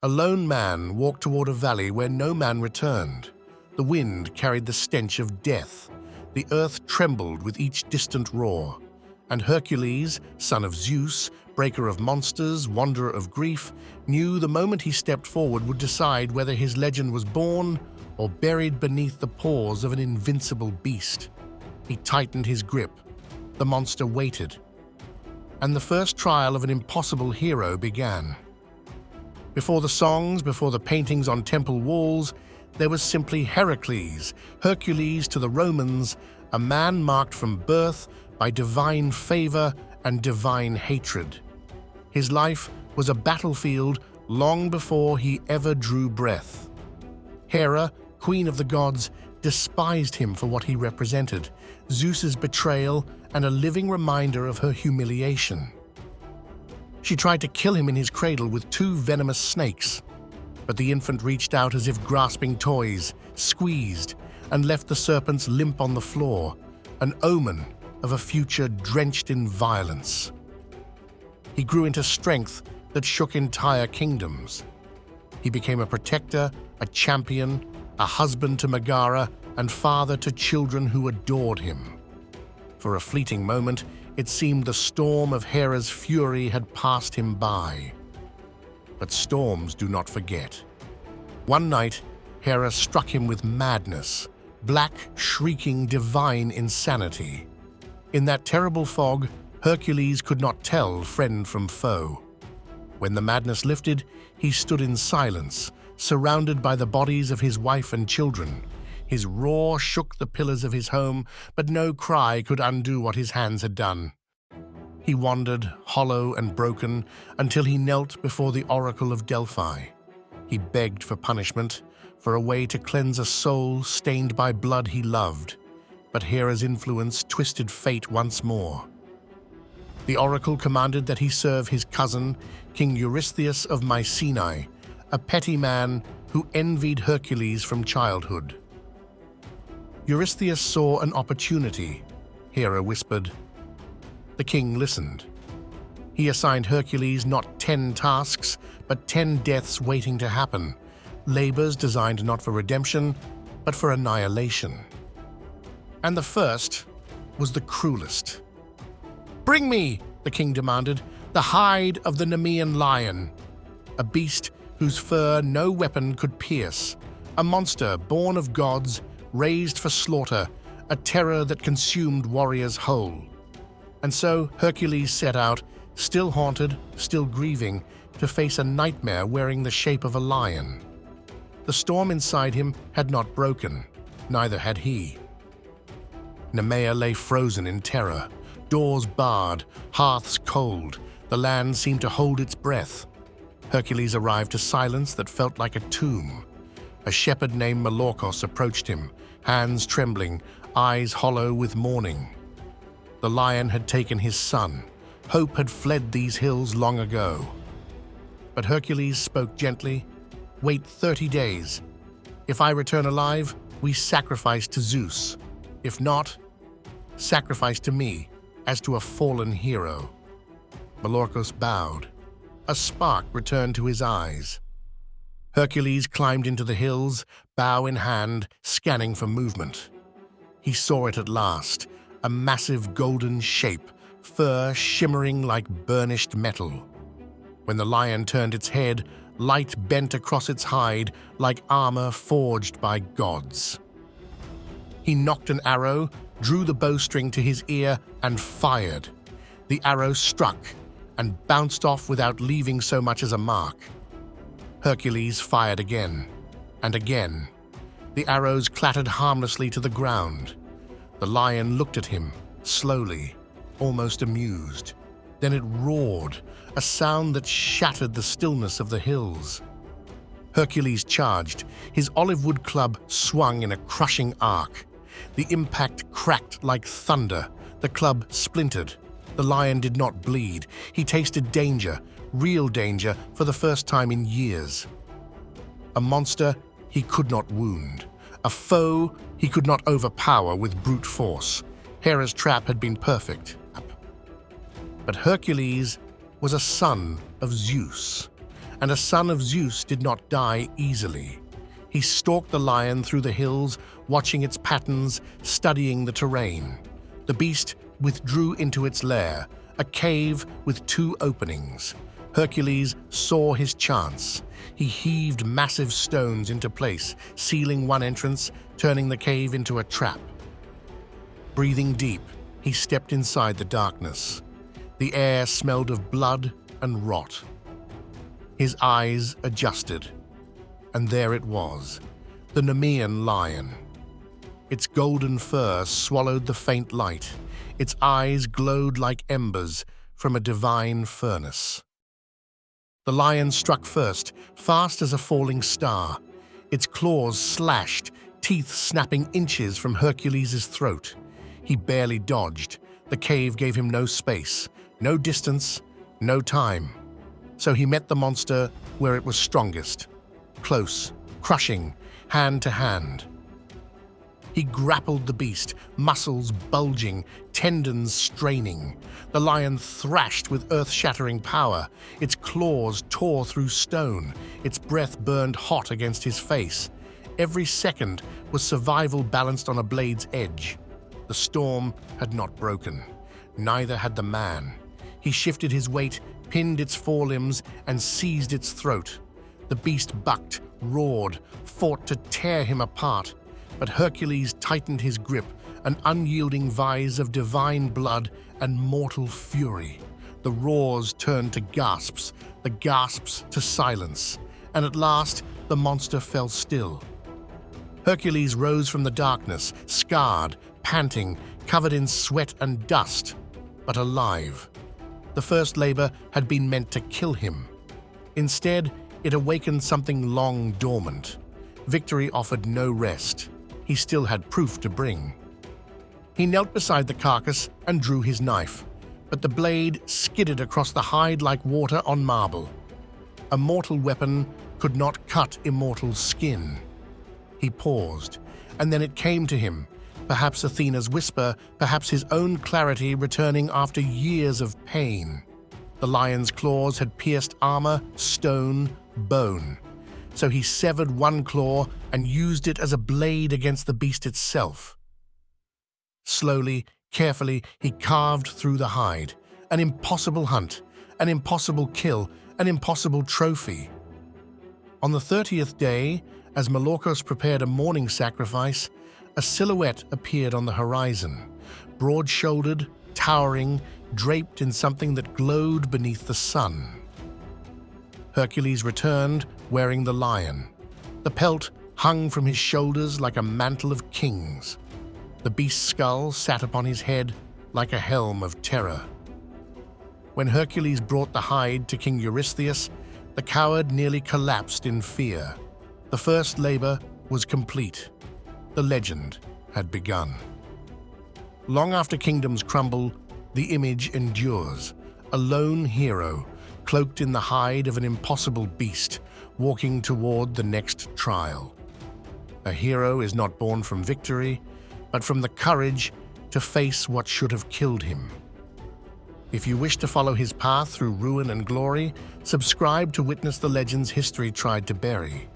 A lone man walked toward a valley where no man returned. The wind carried the stench of death. The earth trembled with each distant roar. And Hercules, son of Zeus, breaker of monsters, wanderer of grief, knew the moment he stepped forward would decide whether his legend was born or buried beneath the paws of an invincible beast. He tightened his grip. The monster waited. And the first trial of an impossible hero began. Before the songs, before the paintings on temple walls, there was simply Heracles, Hercules to the Romans, a man marked from birth by divine favor and divine hatred. His life was a battlefield long before he ever drew breath. Hera, queen of the gods, despised him for what he represented, Zeus's betrayal and a living reminder of her humiliation. She tried to kill him in his cradle with 2 venomous snakes, but the infant reached out as if grasping toys, squeezed, and left the serpents limp on the floor, an omen of a future drenched in violence. He grew into strength that shook entire kingdoms. He became a protector, a champion, a husband to Megara, and father to children who adored him. For a fleeting moment, it seemed the storm of Hera's fury had passed him by. But storms do not forget. One night, Hera struck him with madness, black, shrieking, divine insanity. In that terrible fog, Hercules could not tell friend from foe. When the madness lifted, he stood in silence, surrounded by the bodies of his wife and children. His roar shook the pillars of his home, but no cry could undo what his hands had done. He wandered, hollow and broken, until he knelt before the oracle of Delphi. He begged for punishment, for a way to cleanse a soul stained by blood he loved. But Hera's influence twisted fate once more. The oracle commanded that he serve his cousin, King Eurystheus of Mycenae, a petty man who envied Hercules from childhood. Eurystheus saw an opportunity, Hera whispered. The king listened. He assigned Hercules not 10 tasks, but 10 deaths waiting to happen, labors designed not for redemption, but for annihilation. And the first was the cruelest. "Bring me," the king demanded, "the hide of the Nemean Lion, a beast whose fur no weapon could pierce, a monster born of gods, raised for slaughter, a terror that consumed warriors whole." And so Hercules set out, still haunted, still grieving, to face a nightmare wearing the shape of a lion. The storm inside him had not broken, neither had he. Nemea lay frozen in terror, doors barred, hearths cold, the land seemed to hold its breath. Hercules arrived to silence that felt like a tomb. A shepherd named Melorkos approached him, hands trembling, eyes hollow with mourning. The lion had taken his son. Hope had fled these hills long ago. But Hercules spoke gently, "Wait 30 days. If I return alive, we sacrifice to Zeus. If not, sacrifice to me, as to a fallen hero." Melorkos bowed. A spark returned to his eyes. Hercules climbed into the hills, bow in hand, scanning for movement. He saw it at last, a massive golden shape, fur shimmering like burnished metal. When the lion turned its head, light bent across its hide like armor forged by gods. He nocked an arrow, drew the bowstring to his ear, and fired. The arrow struck and bounced off without leaving so much as a mark. Hercules fired again, and again. The arrows clattered harmlessly to the ground. The lion looked at him, slowly, almost amused. Then it roared, a sound that shattered the stillness of the hills. Hercules charged. His olive wood club swung in a crushing arc. The impact cracked like thunder. The club splintered. The lion did not bleed. He tasted danger, real danger, for the first time in years. A monster he could not wound. A foe he could not overpower with brute force. Hera's trap had been perfect. But Hercules was a son of Zeus, and a son of Zeus did not die easily. He stalked the lion through the hills, watching its patterns, studying the terrain. The beast withdrew into its lair, a cave with 2 openings. Hercules saw his chance. He heaved massive stones into place, sealing one entrance, turning the cave into a trap. Breathing deep, he stepped inside the darkness. The air smelled of blood and rot. His eyes adjusted, and there it was, the Nemean Lion. Its golden fur swallowed the faint light. Its eyes glowed like embers from a divine furnace. The lion struck first, fast as a falling star. Its claws slashed, teeth snapping inches from Hercules' throat. He barely dodged. The cave gave him no space, no distance, no time. So he met the monster where it was strongest, close, crushing, hand to hand. He grappled the beast, muscles bulging, tendons straining. The lion thrashed with earth-shattering power. Its claws tore through stone. Its breath burned hot against his face. Every second was survival balanced on a blade's edge. The storm had not broken. Neither had the man. He shifted his weight, pinned its forelimbs, and seized its throat. The beast bucked, roared, fought to tear him apart. But Hercules tightened his grip, an unyielding vise of divine blood and mortal fury. The roars turned to gasps, the gasps to silence, and at last the monster fell still. Hercules rose from the darkness, scarred, panting, covered in sweat and dust, but alive. The first labor had been meant to kill him. Instead, it awakened something long dormant. Victory offered no rest. He still had proof to bring. He knelt beside the carcass and drew his knife, but the blade skidded across the hide like water on marble. A mortal weapon could not cut immortal skin. He paused, and then it came to him, perhaps Athena's whisper, perhaps his own clarity returning after years of pain. The lion's claws had pierced armor, stone, bone. So he severed one claw and used it as a blade against the beast itself. Slowly, carefully, he carved through the hide. An impossible hunt, an impossible kill, an impossible trophy. On the 30th day, as Melorkos prepared a morning sacrifice, a silhouette appeared on the horizon, broad-shouldered, towering, draped in something that glowed beneath the sun. Hercules returned, wearing the lion. The pelt hung from his shoulders like a mantle of kings. The beast's skull sat upon his head like a helm of terror. When Hercules brought the hide to King Eurystheus, the coward nearly collapsed in fear. The first labor was complete. The legend had begun. Long after kingdoms crumble, the image endures. A lone hero, cloaked in the hide of an impossible beast, walking toward the next trial. A hero is not born from victory, but from the courage to face what should have killed him. If you wish to follow his path through ruin and glory, subscribe to witness the legends history tried to bury.